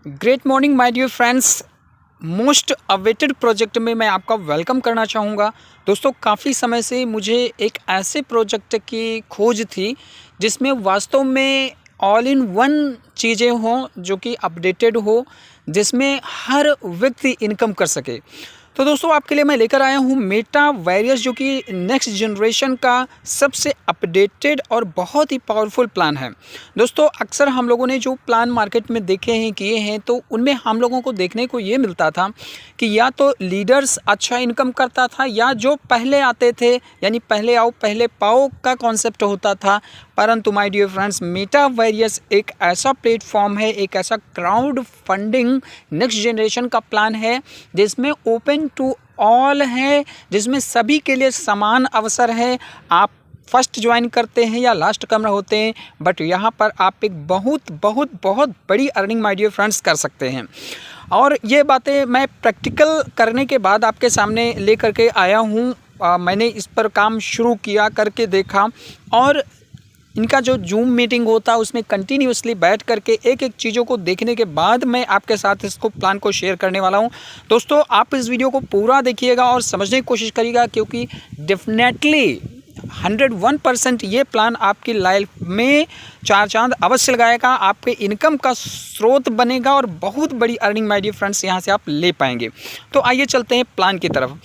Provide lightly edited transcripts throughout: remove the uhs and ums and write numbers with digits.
Great morning my dear friends. Most awaited project में मैं आपका वेलकम करना चाहूँगा। दोस्तों, काफ़ी समय से मुझे एक ऐसे प्रोजेक्ट की खोज थी जिसमें वास्तव में ऑल इन वन चीज़ें हों, जो कि अपडेटेड हो, जिसमें हर व्यक्ति इनकम कर सके। तो दोस्तों, आपके लिए मैं लेकर आया हूँ मेटावर्स, जो कि नेक्स्ट जनरेशन का सबसे अपडेटेड और बहुत ही पावरफुल प्लान है। दोस्तों, अक्सर हम लोगों ने जो प्लान मार्केट में देखे हैं, किए हैं, तो उनमें हम लोगों को देखने को ये मिलता था कि या तो लीडर्स अच्छा इनकम करता था, या जो पहले आते थे, यानी पहले आओ पहले पाओ का कॉन्सेप्ट होता था। परंतु माय डियर फ्रेंड्स, मेटावर्स एक ऐसा प्लेटफॉर्म है, एक ऐसा क्राउड फंडिंग नेक्स्ट जनरेशन का प्लान है जिसमें ओपन टू ऑल है, जिसमें सभी के लिए समान अवसर है। आप फर्स्ट ज्वाइन करते हैं या लास्ट कमर होते हैं, बट यहाँ पर आप एक बहुत बहुत बहुत बड़ी अर्निंग माय डियर फ्रेंड्स कर सकते हैं। और ये बातें मैं प्रैक्टिकल करने के बाद आपके सामने ले करके आया हूँ। मैंने इस पर काम शुरू किया, करके देखा, और इनका जो जूम मीटिंग होता है उसमें कंटिन्यूसली बैठ करके एक एक चीज़ों को देखने के बाद मैं आपके साथ इसको प्लान को शेयर करने वाला हूं। दोस्तों, आप इस वीडियो को पूरा देखिएगा और समझने की कोशिश करिएगा, क्योंकि डेफिनेटली 101% ये प्लान आपकी लाइफ में चार चांद अवश्य लगाएगा, आपके इनकम का स्रोत बनेगा और बहुत बड़ी अर्निंग माय डियर फ्रेंड्स यहाँ से आप ले पाएंगे। तो आइए चलते हैं प्लान की तरफ।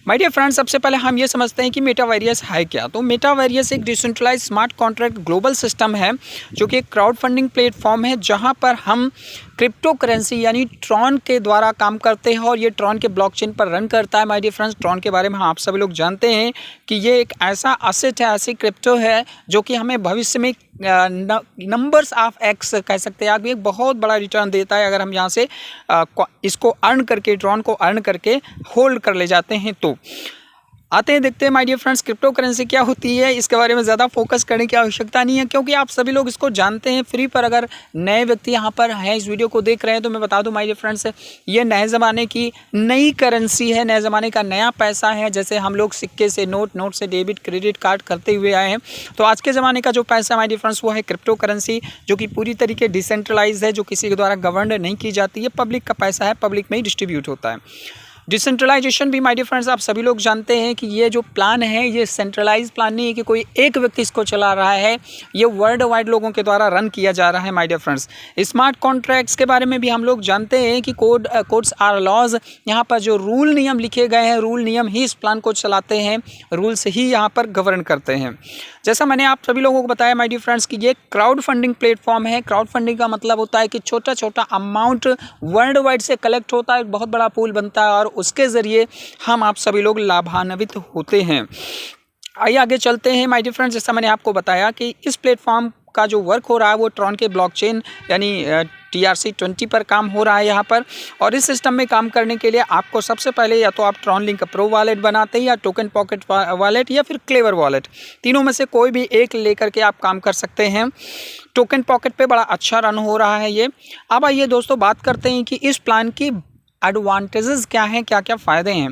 माय डियर फ्रेंड्स, सबसे पहले हम ये समझते हैं कि मेटावर्स है क्या। तो मेटावर्स एक decentralize smart contract global system है, जो कि एक क्राउड फंडिंग प्लेटफॉर्म है, जहां पर हम क्रिप्टो करेंसी यानी ट्रॉन के द्वारा काम करते हैं, और ये ट्रॉन के ब्लॉकचेन पर रन करता है। माय डियर फ्रेंड्स, ट्रॉन के बारे में आप सभी लोग जानते हैं कि ये एक ऐसा असेट है, ऐसी क्रिप्टो है जो कि हमें भविष्य में नंबर्स ऑफ एक्स कह सकते हैं, आगे एक बहुत बड़ा रिटर्न देता है अगर हम यहाँ से इसको अर्न करके, ट्रॉन को अर्न करके होल्ड कर ले जाते हैं। तो आते हैं, देखते हैं my dear friends crypto currency क्या होती है। इसके बारे में ज़्यादा फोकस करने की आवश्यकता नहीं है, क्योंकि आप सभी लोग इसको जानते हैं फ्री। पर अगर नए व्यक्ति यहाँ पर हैं, इस वीडियो को देख रहे हैं, तो मैं बता दूं माय डियर फ्रेंड्स, ये नए ज़माने की नई करेंसी है, नए ज़माने का नया पैसा है। जैसे हम लोग सिक्के से, नोट से डेबिट क्रेडिट कार्ड करते हुए आए हैं, तो आज के ज़माने का जो पैसा माय डियर फ्रेंड्स वो है क्रिप्टो करेंसी, जो कि पूरी तरीके डिसेंट्रलाइज है, जो किसी के द्वारा गवर्न नहीं की जाती है। पब्लिक का पैसा है, पब्लिक में ही डिस्ट्रीब्यूट होता है। डिसेंट्रलाइजेशन भी माय डियर फ्रेंड्स आप सभी लोग जानते हैं कि ये जो प्लान है, ये सेंट्रलाइज प्लान नहीं है कि कोई एक व्यक्ति इसको चला रहा है, ये वर्ल्ड वाइड लोगों के द्वारा रन किया जा रहा है। My dear friends, smart contracts के बारे में भी हम लोग जानते हैं कि कोड्स आर लॉज। यहाँ पर जो रूल नियम लिखे गए हैं, रूल नियम ही इस प्लान को चलाते हैं, रूल से ही यहाँ पर गवर्न करते हैं। जैसा मैंने आप सभी लोगों को बताया माय डियर फ्रेंड्स कि ये क्राउड फंडिंग प्लेटफॉर्म है। क्राउड फंडिंग का मतलब होता है कि छोटा छोटा अमाउंट वर्ल्ड वाइड से कलेक्ट होता है, एक बहुत बड़ा पूल बनता है, और उसके ज़रिए हम आप सभी लोग लाभान्वित होते हैं। आइए आगे चलते हैं माय डियर फ्रेंड्स। जैसा मैंने आपको बताया कि इस प्लेटफॉर्म का जो वर्क हो रहा है वो ट्रॉन के ब्लॉकचेन यानी TRC20 पर काम हो रहा है यहाँ पर। और इस सिस्टम में काम करने के लिए आपको सबसे पहले या तो आप ट्रॉन लिंक प्रो वॉलेट बनाते हैं, या टोकन पॉकेट वॉलेट, या फिर क्लेवर वॉलेट, तीनों में से कोई भी एक लेकर के आप काम कर सकते हैं। टोकन पॉकेट पे बड़ा अच्छा रन हो रहा है ये। अब आइए दोस्तों, बात करते हैं कि इस प्लान की एडवांटेजेस क्या हैं, क्या क्या फ़ायदे हैं।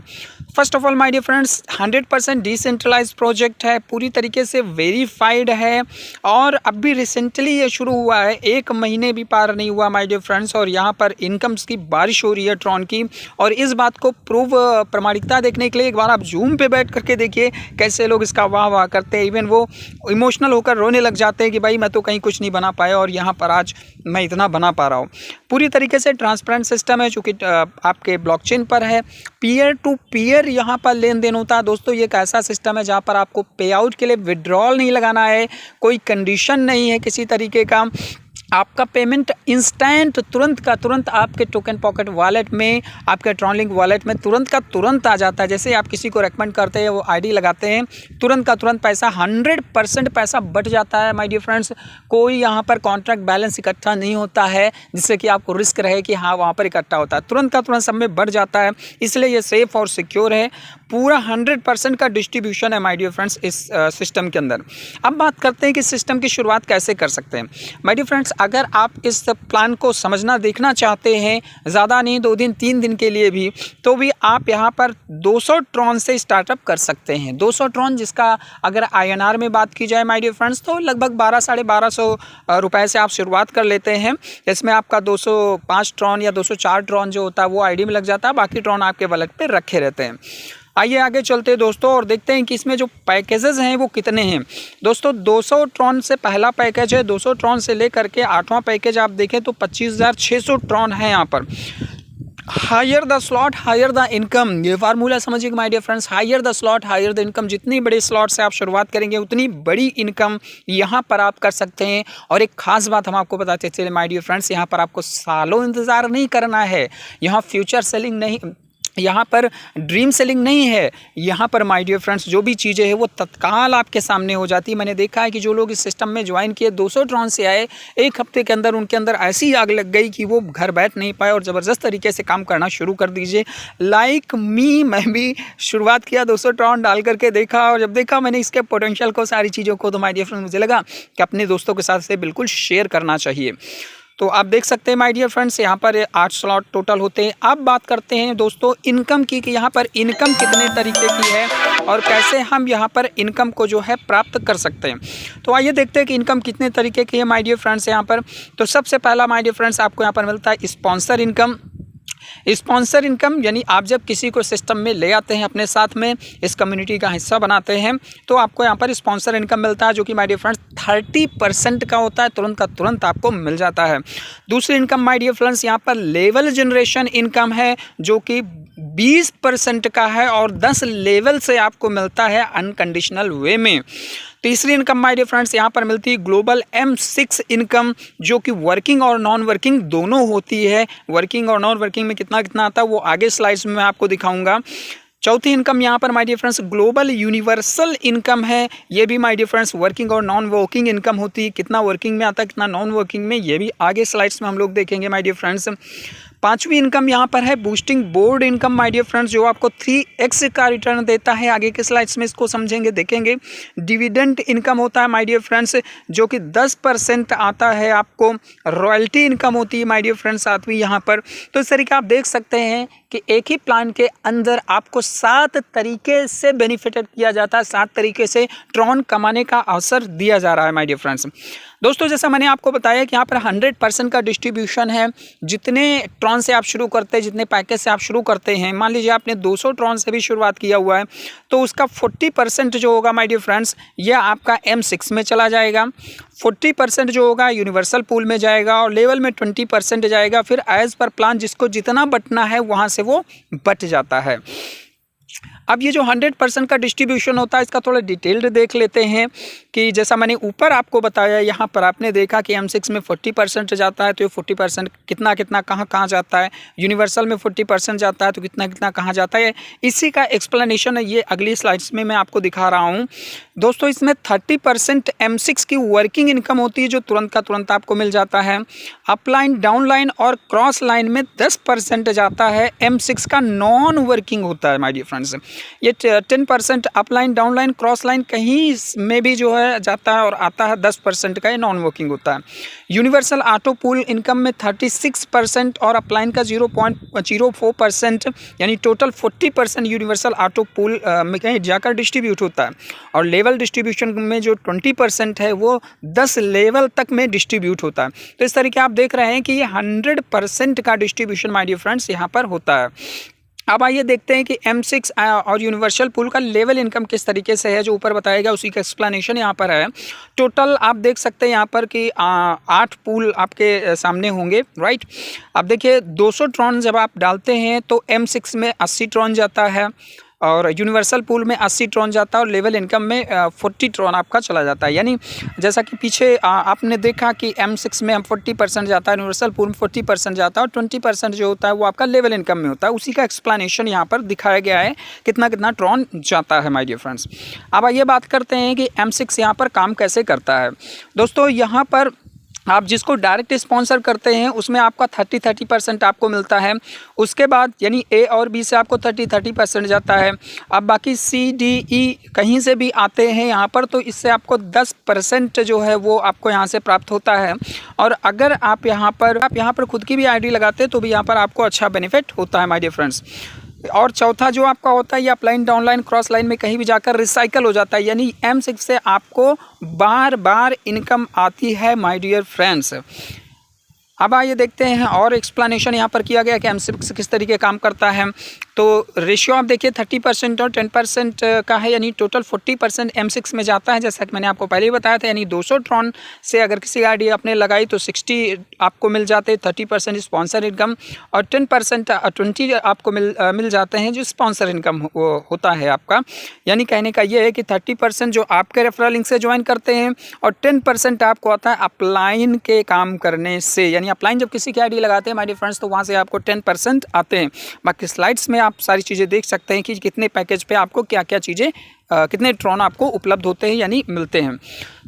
First of all my dear friends, 100% decentralize project है, पूरी तरीके से वेरीफाइड है, और अभी रिसेंटली ये शुरू हुआ है, 1 महीने भी पार नहीं हुआ माय डियर फ्रेंड्स, और यहाँ पर इनकम्स की बारिश हो रही है ट्रॉन की। और इस बात को प्रमाणिकता देखने के लिए एक बार आप जूम पे बैठ करके देखिए कैसे लोग इसका वाह वाह करते हैं। इवन वो इमोशनल होकर रोने लग जाते हैं कि भाई मैं तो कहीं कुछ नहीं बना पाया, और यहाँ पर आज मैं इतना बना पा रहा हूँ। पूरी तरीके से ट्रांसपेरेंट सिस्टम है, चूँकि आपके ब्लॉकचेन पर है। पीयर टू पीयर यहाँ पर लेन देन होता है। दोस्तों, ये एक ऐसा सिस्टम है जहाँ पर आपको पे आउट के लिए विड्रॉल नहीं लगाना है, कोई कंडीशन नहीं है किसी तरीके का। आपका पेमेंट इंस्टेंट, तुरंत का तुरंत आपके टोकन पॉकेट वॉलेट में, आपके ट्रॉनलिंक वॉलेट में तुरंत का तुरंत आ जाता है। जैसे आप किसी को रेकमेंड करते हैं, वो आईडी लगाते हैं, तुरंत का तुरंत पैसा 100% पैसा बट जाता है माय डियर फ्रेंड्स। कोई यहाँ पर कॉन्ट्रैक्ट बैलेंस इकट्ठा नहीं होता है जिससे कि आपको रिस्क रहे कि हाँ वहाँ पर इकट्ठा होता है, तुरंत का तुरंत सब में बढ़ जाता है। इसलिए ये सेफ़ और सिक्योर है। पूरा 100% का डिस्ट्रीब्यूशन है माय डियर फ्रेंड्स इस सिस्टम के अंदर। अब बात करते हैं कि सिस्टम की शुरुआत कैसे कर सकते हैं। माय डियर फ्रेंड्स, अगर आप इस प्लान को समझना देखना चाहते हैं, ज़्यादा नहीं 2 दिन 3 दिन के लिए भी, तो भी आप यहाँ पर 200 ट्रॉन से स्टार्टअप कर सकते हैं। 200 ट्रॉन, जिसका अगर INR में बात की जाए माय डियर फ्रेंड्स, तो लगभग 1200-1250 रुपए से आप शुरुआत कर लेते हैं। इसमें आपका 205 ट्रॉन या 204 ट्रॉन जो होता है वो ID में लग जाता है, बाकी ट्रॉन आपके वॉलेट पे रखे रहते हैं। आइए आगे चलते हैं दोस्तों और देखते हैं कि इसमें जो पैकेजेस हैं वो कितने हैं। दोस्तों 200 ट्रॉन से पहला पैकेज है, 200 ट्रॉन से लेकर के 8वां पैकेज आप देखें तो 25,600 ट्रॉन है यहाँ पर। Higher the slot higher the income, ये फार्मूला समझिए my dear friends. Higher the slot higher the income, जितनी बड़ी स्लॉट से आप शुरुआत करेंगे उतनी बड़ी इनकम यहाँ पर आप कर सकते हैं। और एक खास बात हम आपको बताते चले माय डियर फ्रेंड्स, यहाँ पर आपको सालों इंतज़ार नहीं करना है। यहाँ फ्यूचर सेलिंग नहीं, यहाँ पर ड्रीम सेलिंग नहीं है। यहाँ पर माय डियर फ्रेंड्स जो भी चीज़ें हैं वो तत्काल आपके सामने हो जाती है। मैंने देखा है कि जो लोग इस सिस्टम में ज्वाइन किए, 200 ट्रॉन से आए, 1 हफ्ते के अंदर उनके अंदर ऐसी आग लग गई कि वो घर बैठ नहीं पाए और ज़बरदस्त तरीके से काम करना शुरू कर दीजिए। लाइक मी, मैं भी शुरुआत किया, 200 ट्रॉन डाल करके देखा, और जब देखा मैंने इसके पोटेंशियल को, सारी चीज़ों को, तो माय डियर फ्रेंड्स मुझे लगा कि अपने दोस्तों के साथ से बिल्कुल शेयर करना चाहिए। तो आप देख सकते हैं माय डियर फ्रेंड्स, यहाँ पर 8 स्लॉट टोटल होते हैं। अब बात करते हैं दोस्तों इनकम की, कि यहाँ पर इनकम कितने तरीके की है और कैसे हम यहाँ पर इनकम को जो है प्राप्त कर सकते हैं। तो आइए देखते हैं कि इनकम कितने तरीके की है माय डियर फ्रेंड्स यहाँ पर। तो सबसे पहला माय डियर फ्रेंड्स आपको यहाँ पर मिलता है स्पॉन्सर इनकम। स्पॉन्सर इनकम यानी आप जब किसी को सिस्टम में ले आते हैं, अपने साथ में इस कम्युनिटी का हिस्सा बनाते हैं, तो आपको यहाँ पर स्पॉन्सर इनकम मिलता है, जो कि माय डियर फ्रेंड्स 30% का होता है, तुरंत का तुरंत आपको मिल जाता है। दूसरी इनकम माय डियर फ्रेंड्स यहाँ पर लेवल जनरेशन इनकम है, जो कि 20% का है और 10 लेवल से आपको मिलता है अनकंडीशनल वे में। तीसरी इनकम माय डियर फ्रेंड्स यहाँ पर मिलती है ग्लोबल M6 इनकम, जो कि वर्किंग और नॉन वर्किंग दोनों होती है। वर्किंग और नॉन वर्किंग में कितना कितना आता है वो आगे स्लाइड्स में मैं आपको दिखाऊंगा। चौथी इनकम यहाँ पर my dear friends global universal income है। ये भी माय डियर फ्रेंड्स वर्किंग और नॉन वर्किंग इनकम होती है। कितना वर्किंग में आता है, कितना नॉन वर्किंग में, ये भी आगे स्लाइड्स में हम लोग देखेंगे माय डियर फ्रेंड्स। पांचवी इनकम यहाँ पर है boosting board income my dear friends, जो आपको 3x का रिटर्न देता है। आगे के स्लाइड्स में इसको समझेंगे, देखेंगे। डिविडेंड इनकम होता है माय डियर फ्रेंड्स, जो कि 10% आता है आपको। रॉयल्टी इनकम होती है माय डियर फ्रेंड्स सातवीं यहाँ पर। तो इस तरीके आप देख सकते हैं कि एक ही प्लान के अंदर आपको 7 तरीके से बेनिफिटेड किया जाता है, 7 तरीके से ट्रॉन कमाने का अवसर दिया जा रहा है माय डियर फ्रेंड्स। दोस्तों जैसा मैंने आपको बताया कि यहाँ पर 100% का डिस्ट्रीब्यूशन है। जितने ट्रॉन से आप शुरू करते हैं, जितने पैकेज से आप शुरू करते हैं, मान लीजिए आपने 200 ट्रॉन से भी शुरुआत किया हुआ है, तो उसका 40% जो होगा माय डियर फ्रेंड्स, यह आपका M6 में चला जाएगा। 40% जो होगा यूनिवर्सल पूल में जाएगा और लेवल में 20% जाएगा। फिर एज पर प्लान जिसको जितना बटना है वहाँ से वो बट जाता है। अब ये जो 100% का डिस्ट्रीब्यूशन होता है, इसका थोड़ा डिटेल्ड देख लेते हैं कि जैसा मैंने ऊपर आपको बताया, यहाँ पर आपने देखा कि M6 में 40% जाता है, तो ये 40% कितना कितना कहाँ जाता है। यूनिवर्सल में 40% जाता है, तो कितना कितना कहाँ जाता है। इसी का एक्सप्लेनेशन है ये अगली स्लाइड्स में मैं आपको दिखा रहा हूँ। दोस्तों इसमें 30% M6 की वर्किंग इनकम होती है, जो तुरंत का तुरंत आपको मिल जाता है। अपलाइन, डाउनलाइन और क्रॉस लाइन में 10% जाता है। M6 का नॉन वर्किंग होता है माय डियर फ्रेंड्स। ये 10% अपलाइन, डाउनलाइन, क्रॉस लाइन कहीं में भी जो है जाता है और आता है। 10% का ये नॉन वर्किंग होता है। यूनिवर्सल ऑटो पूल इनकम में 36% और अपलाइन का 0.04%, यानी टोटल 40% यूनिवर्सल ऑटो पूल में कहीं जाकर डिस्ट्रीब्यूट होता है। और लेवल डिस्ट्रीब्यूशन में जो 20% है वो 10 लेवल तक में डिस्ट्रीब्यूट होता है। तो इस तरीके आप देख रहे हैं कि ये 100% का डिस्ट्रीब्यूशन माय डियर फ्रेंड्स यहाँ पर होता है। अब आइए देखते हैं कि M6 और यूनिवर्सल पूल का लेवल इनकम किस तरीके से है, जो ऊपर बताया गया उसी का एक्सप्लेनेशन यहाँ पर है। टोटल आप देख सकते हैं यहाँ पर कि 8 पूल आपके सामने होंगे, राइट। अब देखिए 200 ट्रॉन जब आप डालते हैं तो M6 में 80 ट्रॉन जाता है और यूनिवर्सल पूल में 80 ट्रॉन जाता है और लेवल इनकम में 40 ट्रॉन आपका चला जाता है। यानी जैसा कि पीछे आपने देखा कि M6 में 40% जाता है, यूनिवर्सल पूल में 40% जाता है और 20% जो होता है वो आपका लेवल इनकम में होता है। उसी का एक्सप्लेनेशन यहाँ पर दिखाया गया है कितना कितना ट्रॉन जाता है माय डियर फ्रेंड्स। अब आइए बात करते हैं कि M6 यहाँ पर काम कैसे करता है। दोस्तों यहाँ पर आप जिसको डायरेक्ट स्पॉन्सर करते हैं उसमें आपका 30% आपको मिलता है। उसके बाद यानी ए और बी से आपको 30% जाता है। अब बाकी सी डी ई कहीं से भी आते हैं यहाँ पर, तो इससे आपको 10% जो है वो आपको यहाँ से प्राप्त होता है। और अगर आप यहाँ पर खुद की भी आईडी लगाते हैं तो भी यहाँ पर आपको अच्छा बेनिफिट होता है माय डियर फ्रेंड्स। और चौथा जो आपका होता है ये अपलाइन डाउनलाइन क्रॉस लाइन में कहीं भी जाकर रिसाइकल हो जाता है, यानी M6 से आपको बार बार इनकम आती है माय डियर फ्रेंड्स। अब आइए देखते हैं और एक्सप्लेनेशन यहाँ पर किया गया कि M6 किस तरीके काम करता है। तो रेशियो आप देखिए 30% और 10% का है, यानी टोटल 40% M6 में जाता है, जैसा कि मैंने आपको पहले ही बताया था। यानी 200 ट्रॉन से अगर किसी आईडी आपने लगाई तो 60 आपको मिल जाते हैं 30% स्पॉन्सर इनकम, और 10% 20 आपको मिल जाते हैं जो स्पॉन्सर इनकम होता है आपका। यानी कहने का ये है कि 30% जो आपके रेफरल लिंक से ज्वाइन करते हैं और 10% आपको आता है अपलाइन के काम करने से। यानी अपलाइन जब किसी की आईडी लगाते हैं माय डियर फ्रेंड्स तो वहाँ से आपको 10% आते हैं। बाकी स्लाइड्स में आप सारी चीज़ें देख सकते हैं कि कितने पैकेज पे आपको क्या क्या चीज़ें कितने ट्रॉन आपको उपलब्ध होते हैं यानी मिलते हैं।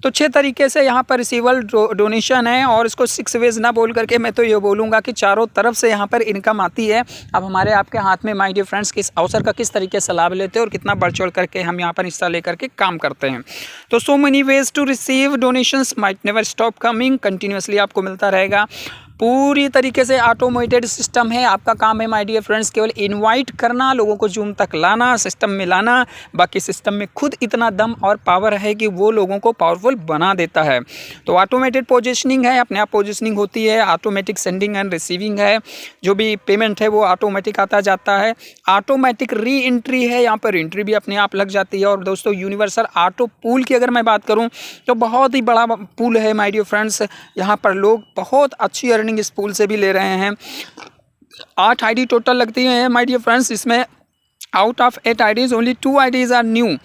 तो 6 तरीके से यहाँ पर रिसीवल डोनेशन है, और इसको 6 वेज ना बोल करके मैं तो ये बोलूँगा कि चारों तरफ से यहाँ पर इनकम आती है। अब हमारे आपके हाथ में माय डियर फ्रेंड्स किस अवसर का किस तरीके से लाभ लेते हैं और कितना बढ़ चढ़ करके हम यहाँ पर हिस्सा लेकर के काम करते हैं। तो so many ways to receive donations might never stop coming, continuously आपको मिलता रहेगा। पूरी तरीके से ऑटोमेटेड सिस्टम है। आपका काम है माय डियर फ्रेंड्स केवल इनवाइट करना, लोगों को जूम तक लाना, सिस्टम में लाना। बाकी सिस्टम में खुद इतना दम और पावर है कि वो लोगों को पावरफुल बना देता है। तो ऑटोमेटेड पोजीशनिंग है, अपने आप पोजीशनिंग होती है। ऑटोमेटिक सेंडिंग एंड रिसीविंग है, जो भी पेमेंट है वो ऑटोमेटिक आता जाता है। ऑटोमेटिक री एंट्री है, यहाँ पर एंट्री भी अपने आप लग जाती है। और दोस्तों यूनिवर्सल ऑटो पूल की अगर मैं बात करूँ तो बहुत ही बड़ा पूल है माय डियर फ्रेंड्स। यहाँ पर लोग बहुत अच्छी अर्निंग इस पूल से भी ले रहे हैं। 8 आईडी टोटल लगती हैं माय डियर फ्रेंड्स। इसमें out of 8 IDs only 2 IDs are new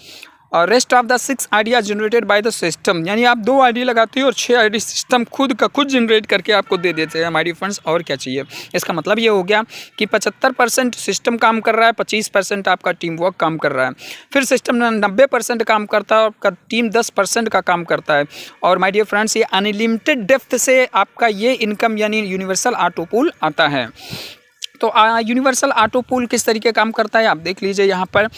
और rest of the 6 idea generated by the system. यानी आप 2 आईडी लगाते हो और 6 आईडी सिस्टम खुद का खुद जनरेट करके आपको दे देते हैं माय डियर फ्रेंड्स। और क्या चाहिए? इसका मतलब ये हो गया कि 75% सिस्टम काम कर रहा है, 25% आपका टीम वर्क काम कर रहा है। फिर सिस्टम 90% काम करता है और टीम 10% का काम करता है। और माय डियर फ्रेंड्स ये अनलिमिटेड डेप्थ से आपका ये इनकम यानी यूनिवर्सल ऑटो पूल आता है। तो यूनिवर्सल ऑटो पूल किस तरीके काम करता है आप देख लीजिए। यहाँ पर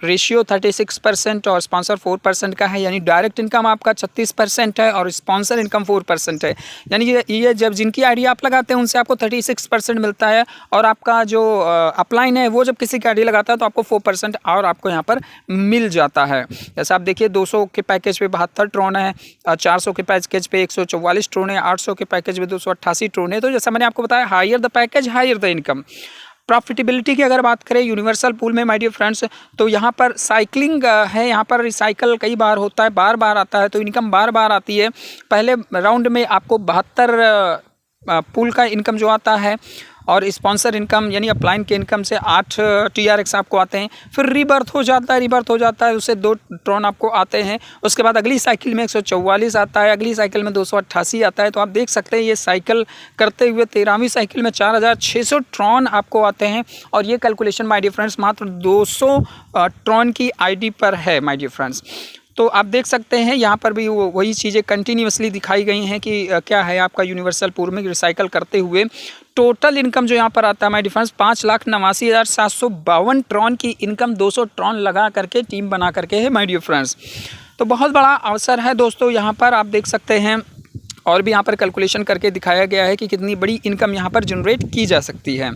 रेशियो 36% और स्पॉन्सर 4% का है, यानी डायरेक्ट इनकम आपका 36% है और स्पॉन्सर इनकम 4% है। यानी ये जब जिनकी आईडी आप लगाते हैं उनसे आपको 36% मिलता है, और आपका जो अपलाइन है वो जब किसी की आईडी लगाता है तो आपको 4% और आपको यहाँ पर मिल जाता है। जैसे आप देखिए 200 के पैकेज पे 72 ट्रोन है, 400 के पैकेज पे 144 ट्रोन है, 800 के पैकेज पे 288 ट्रोन है। तो जैसा मैंने आपको बताया higher the package higher the income. Profitability की अगर बात करें यूनिवर्सल पूल में माय डियर फ्रेंड्स तो यहाँ पर साइकिलिंग है, यहाँ पर रिसाइकल कई बार होता है, बार बार आता है, तो इनकम बार बार आती है। पहले राउंड में आपको 72 पूल का इनकम जो आता है, और स्पॉन्सर इनकम यानी अपलाइन के इनकम से 8 TRX आपको आते हैं। फिर रीबर्थ हो जाता है उससे 2 ट्रॉन आपको आते हैं। उसके बाद अगली साइकिल में 144 आता है, अगली साइकिल में 288 आता है। तो आप देख सकते हैं ये साइकिल करते हुए 13वीं साइकिल में 4600 ट्रॉन आपको आते हैं। और ये कैलकुलेशन माय डियर फ्रेंड्स मात्र 200 ट्रॉन की आईडी पर है माय डियर फ्रेंड्स। तो आप देख सकते हैं यहाँ पर भी वही चीज़ें कंटिन्यूसली दिखाई गई हैं कि क्या है आपका यूनिवर्सल पूल में रिसाइकल करते हुए टोटल इनकम जो यहाँ पर आता है माय डियर फ्रेंड्स 5,89,752 ट्रॉन की इनकम 200 ट्रॉन लगा करके टीम बना करके है माय डियर फ्रेंड्स। तो बहुत बड़ा अवसर है दोस्तों, यहाँ पर आप देख सकते हैं। और भी यहाँ पर कैलकुलेशन करके दिखाया गया है कि कितनी बड़ी इनकम यहाँ पर जनरेट की जा सकती है।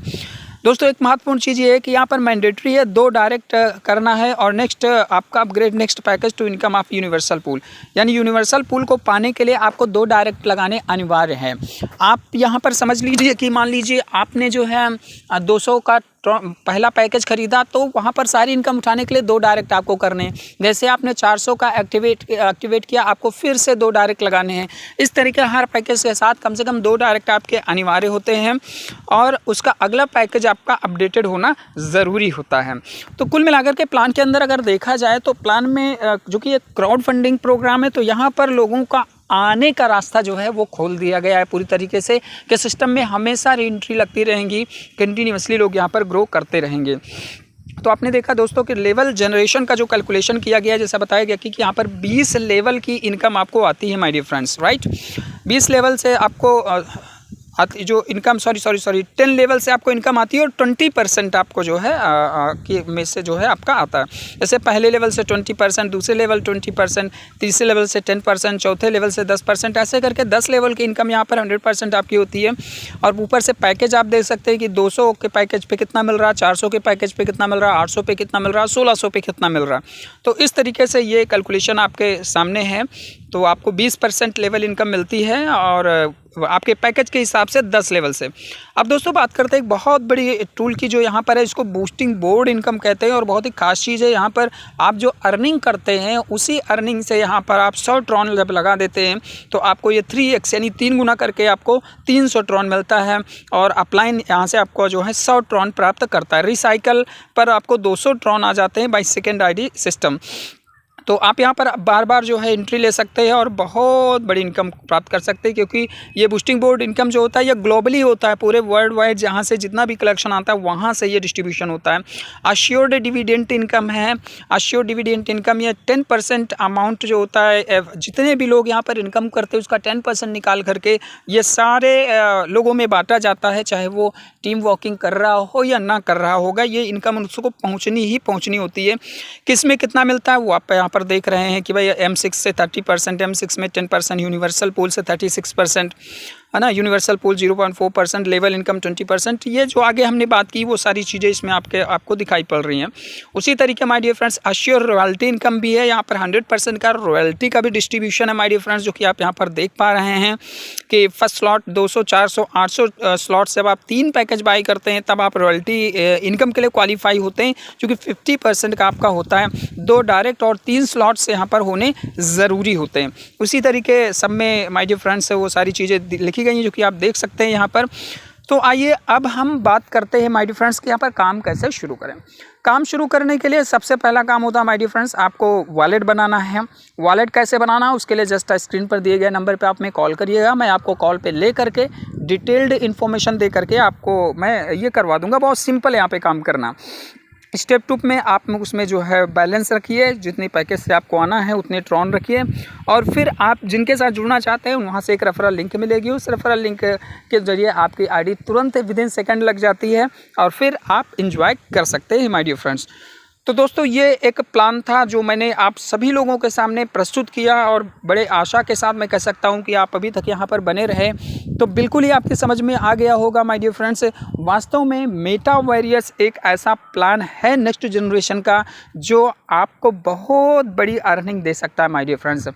दोस्तों एक महत्वपूर्ण चीज़ ये है कि यहाँ पर मैंडेटरी है 2 डायरेक्ट करना है, और नेक्स्ट आपका upgrade next package to income of universal pool. यानी यूनिवर्सल पूल को पाने के लिए आपको 2 डायरेक्ट लगाने अनिवार्य हैं। आप यहाँ पर समझ लीजिए कि मान लीजिए आपने जो है 200 का पहला पैकेज खरीदा, तो वहाँ पर सारी इनकम उठाने के लिए 2 डायरेक्ट आपको करने हैं। जैसे आपने 400 का एक्टिवेट किया, आपको फिर से 2 डायरेक्ट लगाने हैं। इस तरीके हर पैकेज के साथ कम से कम 2 डायरेक्ट आपके अनिवार्य होते हैं, और उसका अगला पैकेज आपका अपडेटेड होना ज़रूरी होता है। तो कुल मिलाकर के प्लान के अंदर अगर देखा जाए तो प्लान में जो कि एक क्राउड फंडिंग प्रोग्राम है, तो यहाँ पर लोगों का आने का रास्ता जो है वो खोल दिया गया है पूरी तरीके से कि सिस्टम में हमेशा री एंट्री लगती रहेंगी, कंटिन्यूसली लोग यहाँ पर ग्रो करते रहेंगे। तो आपने देखा दोस्तों कि लेवल जनरेशन का जो कैलकुलेशन किया गया, जैसा बताया गया कि यहाँ पर 20 लेवल की इनकम आपको आती है my dear friends, right. 20 level से आपको जो इनकम 10 लेवल से आपको इनकम आती है और 20% आपको जो है कि में से जो है आपका आता है। जैसे पहले लेवल से 20%, दूसरे लेवल 20%, तीसरे लेवल से 10%, चौथे लेवल से 10%, ऐसे करके 10 लेवल की इनकम यहाँ पर 100% आपकी होती है। और ऊपर से पैकेज आप देख सकते हैं कि 200 के पैकेज पे कितना मिल रहा है, 400 के पैकेज पे कितना मिल रहा है, 800 पे कितना मिल रहा है, 1600 पे कितना मिल रहा है। तो इस तरीके से ये कैलकुलेशन आपके सामने है। तो आपको 20% लेवल इनकम मिलती है और आपके पैकेज के हिसाब से 10 लेवल से। अब दोस्तों बात करते हैं एक बहुत बड़ी टूल की जो यहाँ पर है, इसको बूस्टिंग बोर्ड इनकम कहते हैं और बहुत ही खास चीज़ है। यहाँ पर आप जो अर्निंग करते हैं उसी अर्निंग से यहाँ पर आप 100 ट्रॉन जब लगा देते हैं तो आपको ये 3x यानी 3 गुना करके आपको 300 ट्रॉन मिलता है। और अपलाइन यहाँ से आपको जो है 100 ट्रॉन प्राप्त करता है। रिसाइकल पर आपको 200 ट्रॉन आ जाते हैं बाय सेकेंड ID सिस्टम। तो आप यहाँ पर बार बार जो है एंट्री ले सकते हैं और बहुत बड़ी इनकम प्राप्त कर सकते हैं, क्योंकि ये बूस्टिंग बोर्ड इनकम जो होता है ये ग्लोबली होता है, पूरे वर्ल्ड वाइड जहाँ से जितना भी कलेक्शन आता है वहाँ से ये डिस्ट्रीब्यूशन होता है। अश्योर्ड डिविडेंड इनकम है। अश्योर्ड डिविडेंड इनकम ये 10% अमाउंट जो होता है, जितने भी लोग यहाँ पर इनकम करते हैं उसका 10% निकाल करके ये सारे लोगों में बांटा जाता है, चाहे वो टीम वर्किंग कर रहा हो या ना कर रहा होगा, ये इनकम उसको पहुँचनी होती है। किस में कितना मिलता है वो आप यहाँ पर देख रहे हैं कि भाई M6 से 30%, M6 में 10%, यूनिवर्सल पूल से 36%, है ना, यूनिवर्सल पूल 0.4%, लेवल इनकम 20%। ये जो आगे हमने बात की वो सारी चीज़ें इसमें आपको दिखाई पड़ रही हैं। उसी तरीके my dear friends assure royalty income भी है। यहाँ पर 100% का रॉयल्टी का भी डिस्ट्रीब्यूशन है माय डियर फ्रेंड्स, जो कि आप यहाँ पर देख पा रहे हैं कि फर्स्ट स्लॉट 200, 400, 800 स्लॉट जब आप 3 पैकेज बाई करते हैं तब आप रॉयल्टी इनकम के लिए क्वालिफाई होते हैं, क्योंकि 50% का आपका होता है। 2 डायरेक्ट और 3 स्लॉट्स यहाँ पर होने ज़रूरी होते हैं। उसी तरीके सब में माय डियर फ्रेंड्स वो सारी चीज़ें लिखी गई हैं जो कि आप देख सकते हैं यहाँ पर। तो आइए अब हम बात करते हैं माय डियर फ्रेंड्स कि यहाँ पर काम कैसे शुरू करें। काम शुरू करने के लिए सबसे पहला काम होता है माय डियर फ्रेंड्स आपको वॉलेट बनाना है। वॉलेट कैसे बनाना है उसके लिए जस्ट स्क्रीन पर दिए गए नंबर पे आप में कॉल करिएगा। मैं आपको कॉल पे ले करके डिटेल्ड इन्फॉर्मेशन दे करके आपको मैं ये करवा दूंगा। बहुत सिंपल है यहाँ पे काम करना। स्टेप 2 में आप उसमें जो है बैलेंस रखिए, जितने पैकेज से आपको आना है उतने ट्रॉन रखिए और फिर आप जिनके साथ जुड़ना चाहते हैं वहाँ से एक रेफरल लिंक मिलेगी। उस रेफरल लिंक के जरिए आपकी आईडी तुरंत विदिन सेकंड लग जाती है और फिर आप इंजॉय कर सकते हैं माय डियर फ्रेंड्स। तो दोस्तों ये एक प्लान था जो मैंने आप सभी लोगों के सामने प्रस्तुत किया और बड़े आशा के साथ मैं कह सकता हूं कि आप अभी तक यहां पर बने रहे तो बिल्कुल ही आपके समझ में आ गया होगा माय डियर फ्रेंड्स। वास्तव में मेटावर्स एक ऐसा प्लान है नेक्स्ट जनरेशन का जो आपको बहुत बड़ी अर्निंग दे सकता है माय डियर फ्रेंड्स।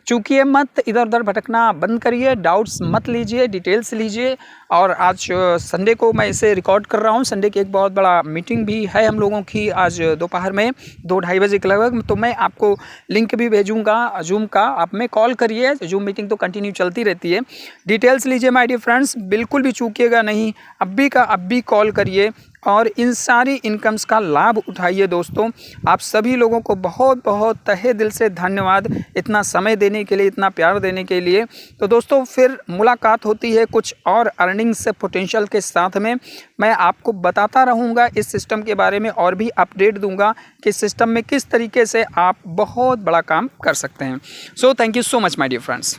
चूँकि मत इधर उधर भटकना बंद करिए, डाउट्स मत लीजिए, डिटेल्स लीजिए। और आज संडे को मैं इसे रिकॉर्ड कर रहा हूँ। संडे की एक बहुत बड़ा मीटिंग भी है हम लोगों की आज दोपहर में 2-2:30 बजे के लगभग। तो मैं आपको लिंक भी भेजूंगा जूम का, आप में कॉल करिए। जूम मीटिंग तो कंटिन्यू चलती रहती है। डिटेल्स लीजिए माय डियर फ्रेंड्स, बिल्कुल भी चूकिएगा नहीं। अब भी कॉल करिए और इन सारी इनकम्स का लाभ उठाइए। दोस्तों आप सभी लोगों को बहुत बहुत तहे दिल से धन्यवाद इतना समय देने के लिए, इतना प्यार देने के लिए। तो दोस्तों फिर मुलाकात होती है कुछ और अर्निंग्स पोटेंशियल के साथ में। मैं आपको बताता रहूँगा इस सिस्टम के बारे में और भी अपडेट दूंगा कि सिस्टम में किस तरीके से आप बहुत बड़ा काम कर सकते हैं। So thank you so much my dear friends.